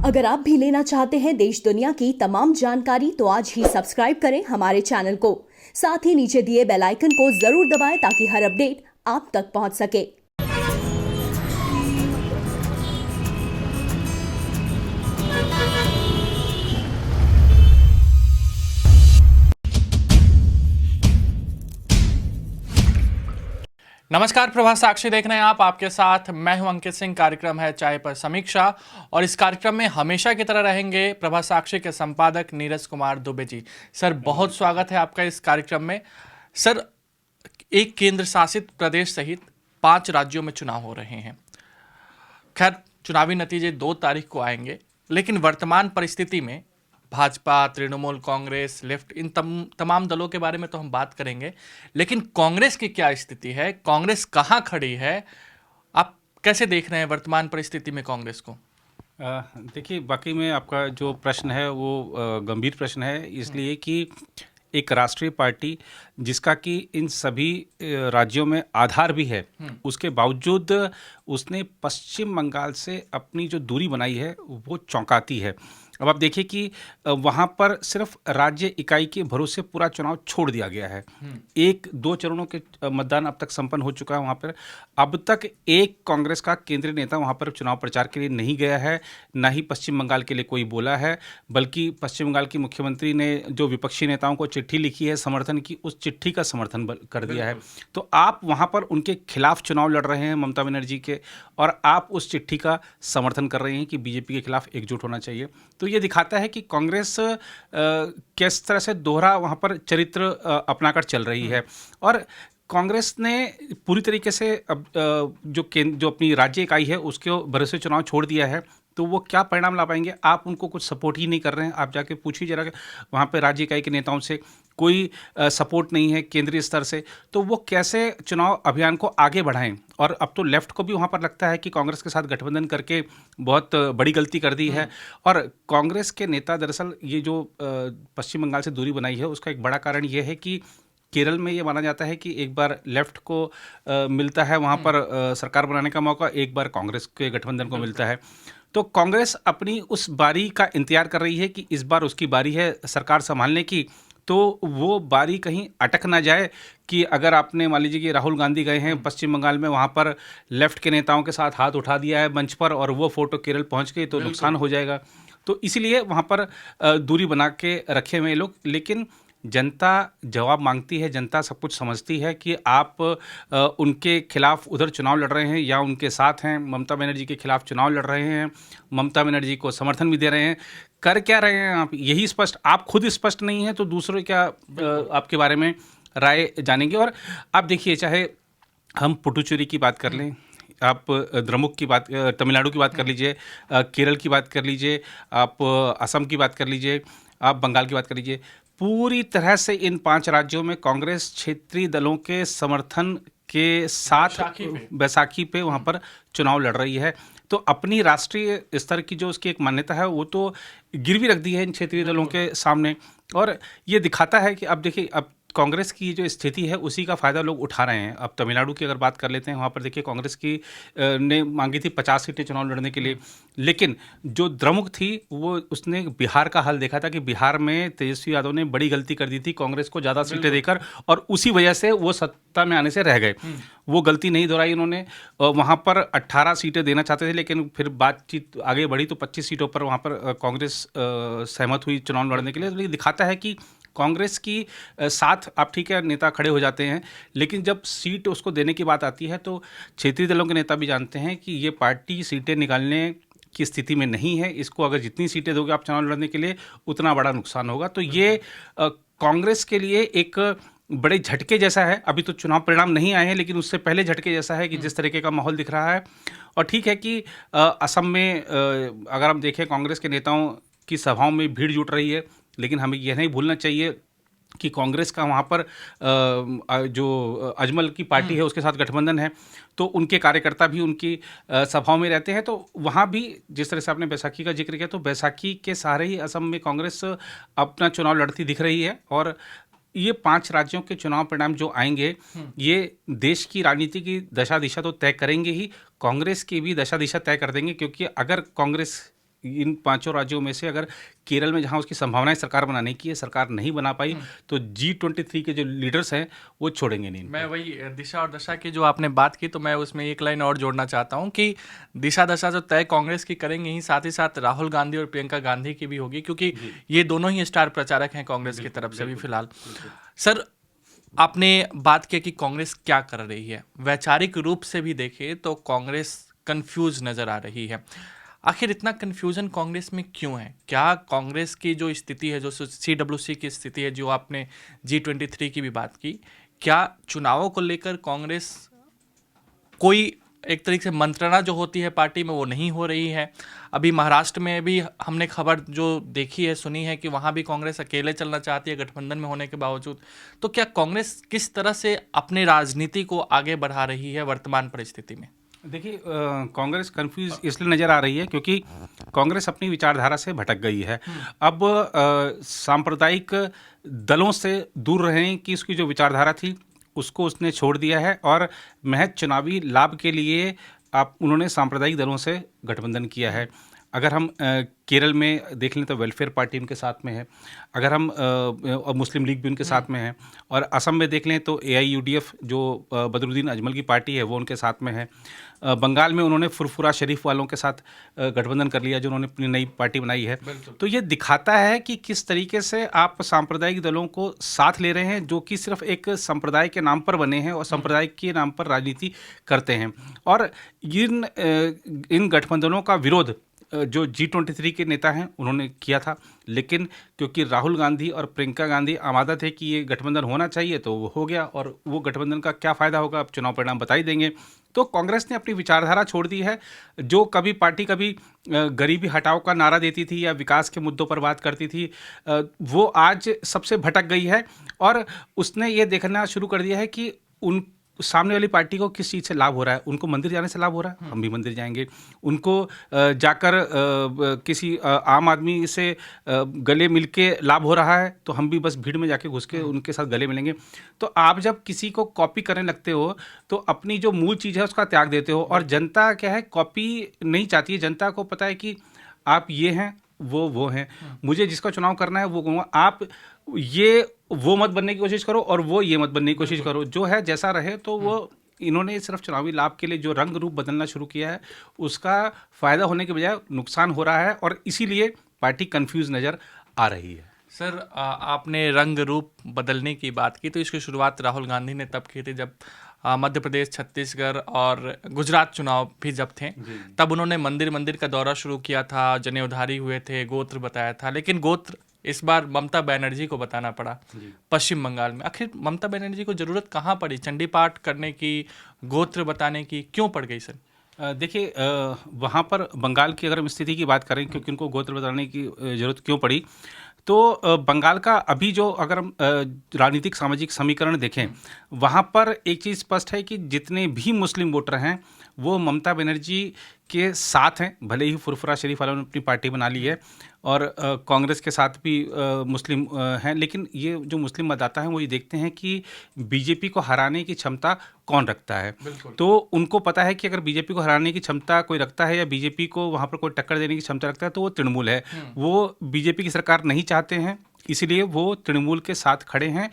अगर आप भी लेना चाहते हैं देश दुनिया की तमाम जानकारी तो आज ही सब्सक्राइब करें हमारे चैनल को। साथ ही नीचे दिए बेल आइकन को जरूर दबाएं ताकि हर अपडेट आप तक पहुंच सके। नमस्कार, प्रभास साक्षी देख रहे हैं आप। आपके साथ मैं हूं अंकित सिंह। कार्यक्रम है चाय पर समीक्षा और इस कार्यक्रम में हमेशा की तरह रहेंगे प्रभास साक्षी के संपादक नीरज कुमार दुबे जी। सर, बहुत स्वागत है आपका इस कार्यक्रम में। सर, एक केंद्र शासित प्रदेश सहित 5 राज्यों में चुनाव हो रहे हैं। खैर, चुनावी नतीजे 2 तारीख को आएंगे, लेकिन वर्तमान परिस्थिति में भाजपा, तृणमूल कांग्रेस, लेफ्ट, इन तमाम दलों के बारे में तो हम बात करेंगे, लेकिन कांग्रेस की क्या स्थिति है, कांग्रेस कहां खड़ी है, आप कैसे देख रहे हैं वर्तमान परिस्थिति में कांग्रेस को? देखिए, वाकई में आपका जो प्रश्न है वो गंभीर प्रश्न है, इसलिए कि एक राष्ट्रीय पार्टी जिसका कि इन सभी राज्यों में आधार भी है, उसके बावजूद उसने पश्चिम बंगाल से अपनी जो दूरी बनाई है वो चौंकाती है। अब आप देखिए कि वहाँ पर सिर्फ राज्य इकाई के भरोसे पूरा चुनाव छोड़ दिया गया है। 1-2 चरणों के मतदान अब तक संपन्न हो चुका है वहाँ पर। अब तक एक कांग्रेस का केंद्रीय नेता वहाँ पर चुनाव प्रचार के लिए नहीं गया है, ना ही पश्चिम बंगाल के लिए कोई बोला है, बल्कि पश्चिम बंगाल की मुख्यमंत्री ने जो विपक्षी नेताओं को चिट्ठी लिखी है समर्थन की, उस चिट्ठी का समर्थन कर दिया है। तो आप वहाँ पर उनके खिलाफ चुनाव लड़ रहे हैं ममता बनर्जी के, और आप उस चिट्ठी का समर्थन कर रहे हैं कि बीजेपी के खिलाफ एकजुट होना चाहिए। तो ये दिखाता है कि कांग्रेस किस तरह से दोहरा वहाँ पर चरित्र अपनाकर चल रही है। और कांग्रेस ने पूरी तरीके से अब जो अपनी राज्य इकाई है उसके भरोसे चुनाव छोड़ दिया है। तो वो क्या परिणाम ला पाएंगे? आप उनको कुछ सपोर्ट ही नहीं कर रहे हैं। आप जाके पूछिए जरा वहाँ पे राज्य इकाई के नेताओं से, कोई सपोर्ट नहीं है केंद्रीय स्तर से, तो वो कैसे चुनाव अभियान को आगे बढ़ाएं? और अब तो लेफ्ट को भी वहाँ पर लगता है कि कांग्रेस के साथ गठबंधन करके बहुत बड़ी गलती कर दी है। और कांग्रेस के नेता दरअसल ये जो पश्चिम बंगाल से दूरी बनाई है उसका एक बड़ा कारण ये है कि केरल में ये माना जाता है कि एक बार लेफ्ट को मिलता है वहाँ पर सरकार बनाने का मौका, एक बार कांग्रेस के गठबंधन को मिलता है। तो कांग्रेस अपनी उस बारी का इंतजार कर रही है कि इस बार उसकी बारी है सरकार संभालने की, तो वो बारी कहीं अटक ना जाए कि अगर आपने मान लीजिए कि राहुल गांधी गए हैं पश्चिम बंगाल में, वहाँ पर लेफ्ट के नेताओं के साथ हाथ उठा दिया है मंच पर और वो फोटो केरल पहुँच गई तो नुकसान हो जाएगा। तो इसीलिए वहाँ पर दूरी बना के रखे हुए लोग। लेकिन जनता जवाब मांगती है, जनता सब कुछ समझती है कि आप उनके खिलाफ उधर चुनाव लड़ रहे हैं या उनके साथ हैं। ममता बनर्जी के खिलाफ चुनाव लड़ रहे हैं, ममता बनर्जी को समर्थन भी दे रहे हैं। कर क्या रहे हैं आप? यही स्पष्ट, आप खुद स्पष्ट नहीं हैं तो दूसरे क्या आपके बारे में राय जानेंगे? और आप देखिए, चाहे हम पुडुचेरी की बात कर लें, आप द्रमुक की बात, तमिलनाडु की बात कर लीजिए, केरल की बात कर लीजिए, आप असम की बात कर लीजिए, आप बंगाल की बात कर लीजिए, पूरी तरह से इन 5 राज्यों में कांग्रेस क्षेत्रीय दलों के समर्थन के साथ बैसाखी पे वहाँ पर चुनाव लड़ रही है। तो अपनी राष्ट्रीय स्तर की जो उसकी एक मान्यता है वो तो गिरवी रख दी है इन क्षेत्रीय दलों के सामने। और ये दिखाता है कि अब देखिए, अब कांग्रेस की जो स्थिति है उसी का फ़ायदा लोग उठा रहे हैं। अब तमिलनाडु की अगर बात कर लेते हैं, वहाँ पर देखिए कांग्रेस की ने मांगी थी 50 सीटें चुनाव लड़ने के लिए, लेकिन जो द्रमुक थी वो उसने बिहार का हाल देखा था कि बिहार में तेजस्वी यादव ने बड़ी गलती कर दी थी कांग्रेस को ज़्यादा सीटें देकर, और उसी वजह से वो सत्ता में आने से रह गए। वो गलती नहीं दोहराई उन्होंने। वहाँ पर 18 सीटें देना चाहते थे, लेकिन फिर बातचीत आगे बढ़ी तो 25 सीटों पर वहाँ पर कांग्रेस सहमत हुई चुनाव लड़ने के लिए। तो ये दिखाता है कि कांग्रेस की साथ आप ठीक है नेता खड़े हो जाते हैं, लेकिन जब सीट उसको देने की बात आती है तो क्षेत्रीय दलों के नेता भी जानते हैं कि ये पार्टी सीटें निकालने की स्थिति में नहीं है। इसको अगर जितनी सीटें दोगे आप चुनाव लड़ने के लिए, उतना बड़ा नुकसान होगा। तो ये कांग्रेस के लिए एक बड़े झटके जैसा है। अभी तो चुनाव परिणाम नहीं आए हैं, लेकिन उससे पहले झटके जैसा है कि जिस तरीके का माहौल दिख रहा है। और ठीक है कि असम में अगर हम देखें कांग्रेस के नेताओं की सभाओं में भीड़ जुट रही है, लेकिन हमें यह नहीं भूलना चाहिए कि कांग्रेस का वहाँ पर जो अजमल की पार्टी है उसके साथ गठबंधन है, तो उनके कार्यकर्ता भी उनकी सभाओं में रहते हैं। तो वहाँ भी जिस तरह से आपने बैसाखी का जिक्र किया, तो बैसाखी के सहारे ही असम में कांग्रेस अपना चुनाव लड़ती दिख रही है। और ये 5 राज्यों के चुनाव परिणाम जो आएंगे, ये देश की राजनीति की दशा दिशा तो तय करेंगे ही, कांग्रेस की भी दशा दिशा तय कर देंगे। क्योंकि अगर कांग्रेस इन 5 राज्यों में से अगर केरल में जहां उसकी संभावना है सरकार बनाने की है, सरकार नहीं बना पाई, तो G23 के जो लीडर्स हैं वो छोड़ेंगे नहीं। मैं वही दिशा और दशा की जो आपने बात की, तो मैं उसमें एक लाइन और जोड़ना चाहता हूं कि दिशा दशा जो तय कांग्रेस की करेंगे ही, साथ ही साथ राहुल गांधी और प्रियंका गांधी की भी होगी, क्योंकि ये दोनों ही स्टार प्रचारक हैं कांग्रेस की तरफ से भी फिलहाल। सर, आपने बात की कि कांग्रेस क्या कर रही है, वैचारिक रूप से भी देखें तो कांग्रेस कंफ्यूज नजर आ रही है। आखिर इतना कंफ्यूजन कांग्रेस में क्यों है? क्या कांग्रेस की जो स्थिति है, जो CWC की स्थिति है, जो आपने G23 की भी बात की, क्या चुनावों को लेकर कांग्रेस कोई एक तरीके से मंत्रणा जो होती है पार्टी में वो नहीं हो रही है? अभी महाराष्ट्र में भी हमने खबर जो देखी है, सुनी है कि वहाँ भी कांग्रेस अकेले चलना चाहती है गठबंधन में होने के बावजूद। तो क्या कांग्रेस किस तरह से अपनी राजनीति को आगे बढ़ा रही है वर्तमान परिस्थिति में? देखिए, कांग्रेस कंफ्यूज इसलिए नज़र आ रही है क्योंकि कांग्रेस अपनी विचारधारा से भटक गई है। अब सांप्रदायिक दलों से दूर रहने की उसकी जो विचारधारा थी उसको उसने छोड़ दिया है और महज चुनावी लाभ के लिए उन्होंने सांप्रदायिक दलों से गठबंधन किया है। अगर हम केरल में देख लें तो वेलफेयर पार्टी उनके साथ में है, अगर हम मुस्लिम लीग भी उनके साथ में है, और असम में देख लें तो AIUDF जो बदरुद्दीन अजमल की पार्टी है वो उनके साथ में है। बंगाल में उन्होंने फुरफुरा शरीफ वालों के साथ गठबंधन कर लिया जो उन्होंने अपनी नई पार्टी बनाई है। तो ये दिखाता है कि किस तरीके से आप सांप्रदायिक दलों को साथ ले रहे हैं जो कि सिर्फ एक संप्रदाय के नाम पर बने हैं और संप्रदाय के नाम पर राजनीति करते हैं। और इन गठबंधनों का विरोध जो G23 के नेता हैं उन्होंने किया था, लेकिन क्योंकि राहुल गांधी और प्रियंका गांधी आमादा थे कि ये गठबंधन होना चाहिए तो वो हो गया, और वो गठबंधन का क्या फ़ायदा होगा अब चुनाव परिणाम बता ही देंगे। तो कांग्रेस ने अपनी विचारधारा छोड़ दी है। जो कभी गरीबी हटाओ का नारा देती थी या विकास के मुद्दों पर बात करती थी, वो आज सबसे भटक गई है और उसने ये देखना शुरू कर दिया है कि उन सामने वाली पार्टी को किस चीज़ से लाभ हो रहा है। उनको मंदिर जाने से लाभ हो रहा है, हम भी मंदिर जाएंगे। उनको जाकर किसी आम आदमी से गले मिलके लाभ हो रहा है तो हम भी बस भीड़ में जाके घुस के उनके साथ गले मिलेंगे। तो आप जब किसी को कॉपी करने लगते हो तो अपनी जो मूल चीज़ है उसका त्याग देते हो। और जनता क्या है, कॉपी नहीं चाहती है। जनता को पता है कि आप ये हैं, वो हैं, मुझे जिसका चुनाव करना है वो कहूँगा। आप ये वो मत बनने की कोशिश करो और वो ये मत बनने की कोशिश करो, जो है जैसा रहे। तो वो इन्होंने सिर्फ चुनावी लाभ के लिए जो रंग रूप बदलना शुरू किया है उसका फ़ायदा होने के बजाय नुकसान हो रहा है और इसीलिए पार्टी कंफ्यूज नज़र आ रही है। सर, आपने रंग रूप बदलने की बात की, तो इसकी शुरुआत राहुल गांधी ने तब की थी जब मध्य प्रदेश, छत्तीसगढ़ और गुजरात चुनाव भी जब थे, तब उन्होंने मंदिर का दौरा शुरू किया था, जनेऊधारी हुए थे, गोत्र बताया था। लेकिन गोत्र इस बार ममता बनर्जी को बताना पड़ा पश्चिम बंगाल में। आखिर ममता बनर्जी को जरूरत कहाँ पड़ी चंडी पाठ करने की, गोत्र बताने की, क्यों पड़ गई सर? देखिए, वहाँ पर बंगाल की अगर हम स्थिति की बात करें क्योंकि उनको गोत्र बताने की ज़रूरत क्यों पड़ी, तो बंगाल का अभी जो अगर हम राजनीतिक सामाजिक समीकरण देखें वहाँ पर एक चीज़ स्पष्ट है कि जितने भी मुस्लिम वोटर हैं वो ममता बनर्जी के साथ हैं। भले ही फुरफुरा शरीफ वालों ने अपनी पार्टी बना ली है और कांग्रेस के साथ भी मुस्लिम हैं, लेकिन ये जो मुस्लिम मतदाता हैं वो ये देखते हैं कि बीजेपी को हराने की क्षमता कौन रखता है। तो उनको पता है कि अगर बीजेपी को हराने की क्षमता कोई रखता है या बीजेपी को वहाँ पर कोई टक्कर देने की क्षमता रखता है तो वो तृणमूल है। वो बीजेपी की सरकार नहीं चाहते हैं, इसीलिए वो तृणमूल के साथ खड़े हैं।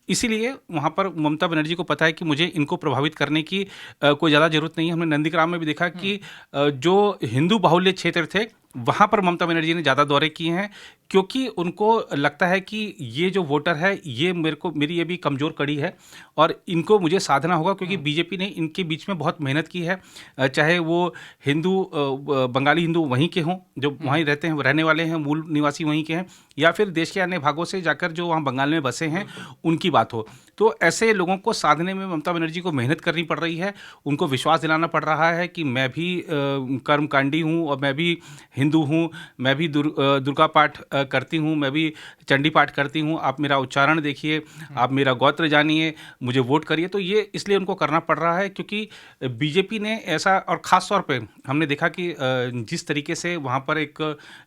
इसीलिए वहाँ पर ममता बनर्जी को पता है कि मुझे इनको प्रभावित करने की कोई ज़्यादा ज़रूरत नहीं है। हमने नंदीग्राम में भी देखा कि जो हिंदू बाहुल्य क्षेत्र थे वहाँ पर ममता बनर्जी ने ज़्यादा दौरे किए हैं क्योंकि उनको लगता है कि ये जो वोटर है ये मेरी ये भी कमज़ोर कड़ी है और इनको मुझे साधना होगा क्योंकि बीजेपी ने इनके बीच में बहुत मेहनत की है। चाहे वो बंगाली हिंदू वहीं के हों, जो वहीं रहते हैं, रहने वाले हैं, मूल निवासी वहीं के हैं, या फिर देश के अन्य भागों से जाकर जो वहाँ बंगाल में बसे हैं उनकी बात हो। तो ऐसे लोगों को साधने में ममता बनर्जी को मेहनत करनी पड़ रही है। उनको विश्वास दिलाना पड़ रहा है कि मैं भी कर्मकांडी हूँ और मैं भी हिंदू हूँ, मैं भी दुर्गा पाठ करती हूँ, मैं भी चंडी पाठ करती हूँ, आप मेरा उच्चारण देखिए, आप मेरा गोत्र जानिए, मुझे वोट करिए। तो ये इसलिए उनको करना पड़ रहा है क्योंकि बीजेपी ने ऐसा, और ख़ास तौर पे हमने देखा कि जिस तरीके से वहाँ पर एक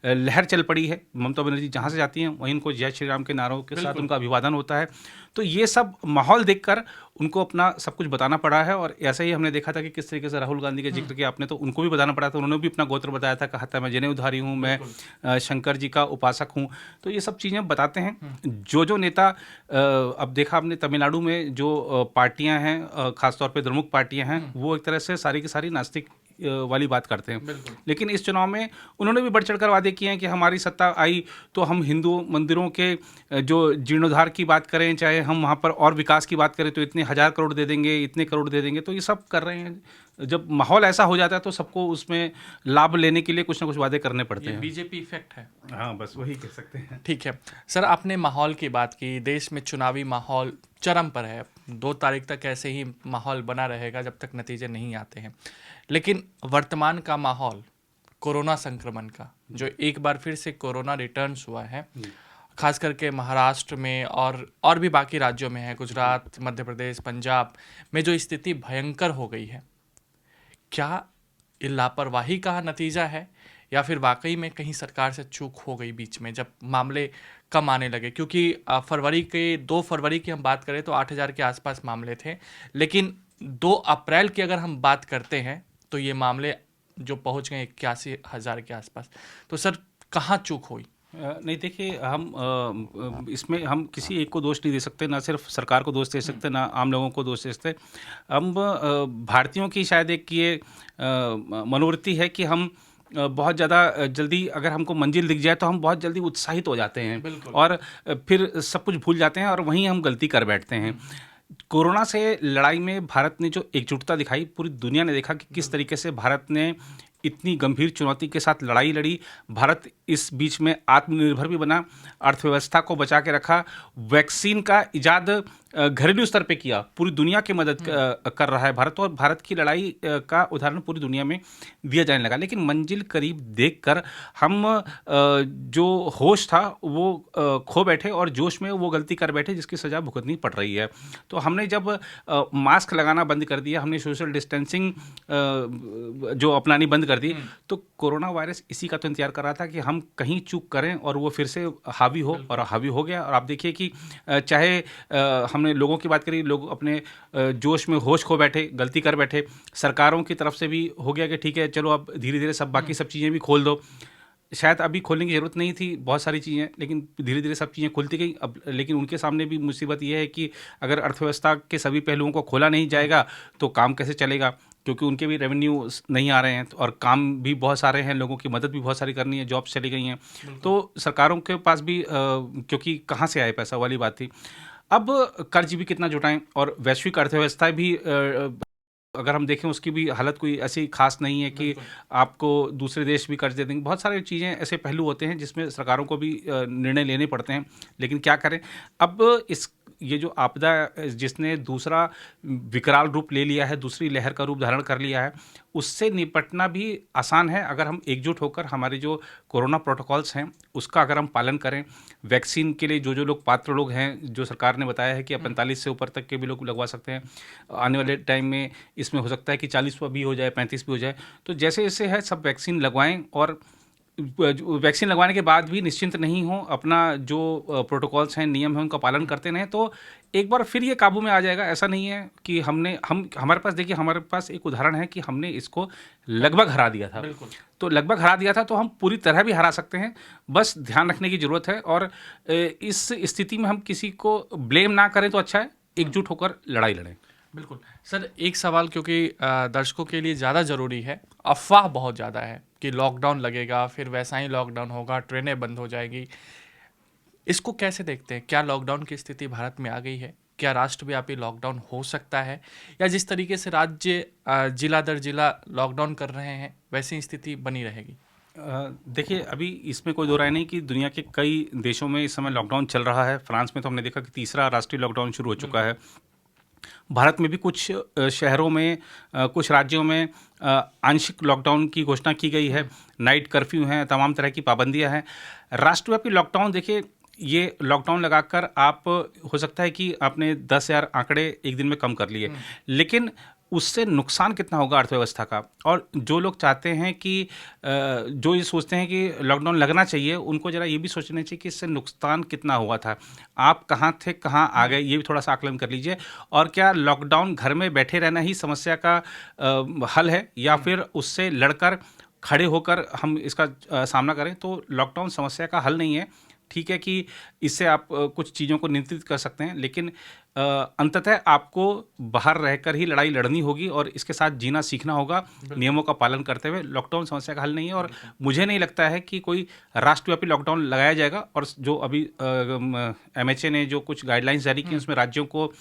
लहर चल पड़ी है, ममता बनर्जी जहाँ से जाती हैं वहीं उनको जय श्री राम के नारों के साथ उनका अभिवादन होता है। तो ये सब माहौल देखकर उनको अपना सब कुछ बताना पड़ा है। और ऐसे ही हमने देखा था कि किस तरीके से राहुल गांधी का जिक्र किया आपने, तो उनको भी बताना पड़ा था। उन्होंने भी अपना गोत्र बताया था, कहा था मैं जनेऊधारी हूँ, मैं शंकर जी का उपासक हूँ। तो ये सब चीज़ें बताते हैं। जो नेता अब देखा आपने तमिलनाडु में जो पार्टियां हैं, खासतौर पे द्रमुक पार्टियां हैं, वो एक तरह से सारी की सारी नास्तिक वाली बात करते हैं। लेकिन इस चुनाव में उन्होंने भी बढ़ चढ़कर वादे किए हैं कि हमारी सत्ता आई तो हम हिंदू मंदिरों के जो जीर्णोद्धार की बात करें, चाहे हम वहाँ पर और विकास की बात करें तो इतने 1000 करोड़ दे देंगे, इतने करोड़ दे देंगे। तो ये सब कर रहे हैं। जब माहौल ऐसा हो जाता है तो सबको उसमें लाभ लेने के लिए कुछ ना कुछ वादे करने पड़ते हैं। बीजेपी इफेक्ट है। हाँ, बस वही कह सकते हैं। ठीक है सर, आपने माहौल की बात की। देश में चुनावी माहौल चरम पर है। 2 तारीख तक ऐसे ही माहौल बना रहेगा जब तक नतीजे नहीं आते हैं। लेकिन वर्तमान का माहौल कोरोना संक्रमण का, जो एक बार फिर से कोरोना रिटर्न्स हुआ है, खास करके महाराष्ट्र में और भी बाकी राज्यों में है, गुजरात, मध्य प्रदेश, पंजाब में जो स्थिति भयंकर हो गई है, क्या ये लापरवाही का नतीजा है या फिर वाकई में कहीं सरकार से चूक हो गई बीच में जब मामले कम आने लगे? क्योंकि 2 फरवरी की हम बात करें तो 8000 के आसपास मामले थे, लेकिन 2 अप्रैल की अगर हम बात करते हैं तो ये मामले जो पहुंच गए 81,000 के आसपास। तो सर कहाँ चूक हुई? नहीं, देखिए, हम इसमें हम किसी एक को दोष नहीं दे सकते, ना सिर्फ सरकार को दोष दे सकते, ना आम लोगों को दोष दे सकते। हम भारतीयों की शायद एक ये मनोवृत्ति है कि हम बहुत ज़्यादा जल्दी अगर हमको मंजिल दिख जाए तो हम बहुत जल्दी उत्साहित हो जाते हैं और फिर सब कुछ भूल जाते हैं और वहीं हम गलती कर बैठते हैं। कोरोना से लड़ाई में भारत ने जो एकजुटता दिखाई, पूरी दुनिया ने देखा कि किस तरीके से भारत ने इतनी गंभीर चुनौती के साथ लड़ाई लड़ी। भारत इस बीच में आत्मनिर्भर भी बना, अर्थव्यवस्था को बचा के रखा, वैक्सीन का इजाद घरेलू स्तर पे किया, पूरी दुनिया की मदद कर रहा है भारत। और भारत की लड़ाई का उदाहरण पूरी दुनिया में दिया जाने लगा। लेकिन मंजिल करीब देखकर हम जो होश था वो खो बैठे और जोश में वो गलती कर बैठे जिसकी सज़ा भुगतनी पड़ रही है। तो हमने जब मास्क लगाना बंद कर दिया, हमने सोशल डिस्टेंसिंग जो अपनानी बंद कर दी, तो कोरोना वायरस इसी का तो इंतजार कर रहा था कि हम कहीं चूक करें और वो फिर से हावी हो, और हावी हो गया। और आप देखिए कि चाहे हमने लोगों की बात करी, लोग अपने जोश में होश खो बैठे, गलती कर बैठे। सरकारों की तरफ से भी हो गया कि ठीक है चलो अब धीरे धीरे सब बाकी सब चीज़ें भी खोल दो। शायद अभी खोलने की ज़रूरत नहीं थी बहुत सारी चीज़ें, लेकिन धीरे धीरे सब चीज़ें खुलती गई। अब लेकिन उनके सामने भी मुसीबत ये है कि अगर अर्थव्यवस्था के सभी पहलुओं को खोला नहीं जाएगा तो काम कैसे चलेगा, क्योंकि उनके भी रेवेन्यू नहीं आ रहे हैं और काम भी बहुत सारे हैं, लोगों की मदद भी बहुत सारी करनी है, जॉब्स चली गई हैं। तो सरकारों के पास भी क्योंकि कहाँ से आए पैसा वाली बात थी। अब कर्ज भी कितना जुटाएं, और वैश्विक अर्थव्यवस्था भी अगर हम देखें उसकी भी हालत कोई ऐसी खास नहीं है कि आपको दूसरे देश भी कर्ज दे देंगे। बहुत सारी चीज़ें ऐसे पहलू होते हैं जिसमें सरकारों को भी निर्णय लेने पड़ते हैं, लेकिन क्या करें। अब ये जो आपदा जिसने दूसरा विकराल रूप ले लिया है, दूसरी लहर का रूप धारण कर लिया है, उससे निपटना भी आसान है अगर हम एकजुट होकर हमारे जो कोरोना प्रोटोकॉल्स हैं उसका अगर हम पालन करें। वैक्सीन के लिए जो लोग पात्र लोग हैं, जो सरकार ने बताया है कि 45 से ऊपर तक के भी लोग लगवा सकते हैं। आने वाले टाइम में इसमें हो सकता है कि 40 भी हो जाए, 35 भी हो जाए। तो जैसे जैसे है सब वैक्सीन लगवाएं, और वैक्सीन लगवाने के बाद भी निश्चिंत नहीं हो, अपना जो प्रोटोकॉल्स हैं, नियम हैं, उनका पालन करते रहें, तो एक बार फिर ये काबू में आ जाएगा। ऐसा नहीं है कि हमारे पास, देखिए हमारे पास एक उदाहरण है कि हमने इसको लगभग हरा दिया था। तो लगभग हरा दिया था तो हम पूरी तरह भी हरा सकते हैं, बस ध्यान रखने की ज़रूरत है। और इस स्थिति में हम किसी को ब्लेम ना करें तो अच्छा है, एकजुट होकर लड़ाई लड़ें। बिल्कुल सर, एक सवाल क्योंकि दर्शकों के लिए ज़्यादा ज़रूरी है। अफवाह बहुत ज़्यादा है कि लॉकडाउन लगेगा, फिर वैसा ही लॉकडाउन होगा, ट्रेनें बंद हो जाएगी। इसको कैसे देखते हैं? क्या लॉकडाउन की स्थिति भारत में आ गई है? क्या राष्ट्रव्यापी लॉकडाउन हो सकता है, या जिस तरीके से राज्य जिला दर जिला लॉकडाउन कर रहे हैं वैसी स्थिति बनी रहेगी? देखिए, अभी इसमें कोई दो राय नहीं कि दुनिया के कई देशों में इस समय लॉकडाउन चल रहा है। फ्रांस में तो हमने देखा कि तीसरा राष्ट्रीय लॉकडाउन शुरू हो चुका है। भारत में भी कुछ शहरों में, कुछ राज्यों में आंशिक लॉकडाउन की घोषणा की गई है। नाइट कर्फ्यू हैं, तमाम तरह की पाबंदियां हैं। राष्ट्रव्यापी लॉकडाउन, देखिए ये लॉकडाउन लगाकर आप, हो सकता है कि आपने 10,000 आंकड़े एक दिन में कम कर लिए, लेकिन उससे नुकसान कितना होगा अर्थव्यवस्था का। और जो लोग चाहते हैं कि जो ये सोचते हैं कि लॉकडाउन लगना चाहिए, उनको ज़रा ये भी सोचना चाहिए कि इससे नुकसान कितना हुआ था, आप कहाँ थे, कहाँ आ गए, ये भी थोड़ा सा आकलन कर लीजिए। और क्या लॉकडाउन घर में बैठे रहना ही समस्या का हल है, या फिर उससे लड़कर खड़े होकर हम इसका सामना करें। तो लॉकडाउन समस्या का हल नहीं है। ठीक है कि इससे आप कुछ चीज़ों को नियंत्रित कर सकते हैं, लेकिन अंततः आपको बाहर रहकर ही लड़ाई लड़नी होगी और इसके साथ जीना सीखना होगा, नियमों का पालन करते हुए। लॉकडाउन समस्या का हल नहीं है, और मुझे नहीं लगता है कि कोई राष्ट्रव्यापी लॉकडाउन लगाया जाएगा। और जो अभी MHA ने जो कुछ गाइडलाइंस जारी की, उसमें राज्यों को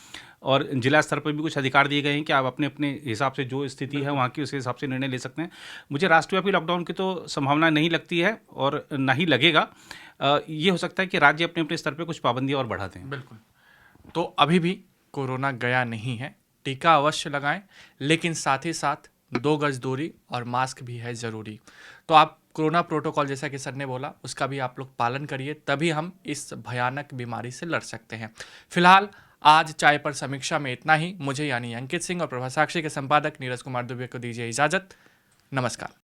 और जिला स्तर पर भी कुछ अधिकार दिए गए हैं कि आप अपने अपने हिसाब से जो स्थिति है वहाँ की, उस हिसाब से निर्णय ले सकते हैं। मुझे राष्ट्रव्यापी लॉकडाउन की तो संभावना नहीं लगती है, और ना ही लगेगा। ये हो सकता है कि राज्य अपने अपने स्तर पे कुछ पाबंदियां और बढ़ा दें। बिल्कुल। तो अभी भी कोरोना गया नहीं है, टीका अवश्य लगाएं, लेकिन साथ ही साथ 2 गज दूरी और मास्क भी है ज़रूरी। तो आप कोरोना प्रोटोकॉल, जैसा कि सर ने बोला, उसका भी आप लोग पालन करिए, तभी हम इस भयानक बीमारी से लड़ सकते हैं। फिलहाल आज चाय पर समीक्षा में इतना ही। मुझे यानी अंकित सिंह और प्रभा साक्षी के संपादक नीरज कुमार दुबे को दीजिए इजाज़त। नमस्कार।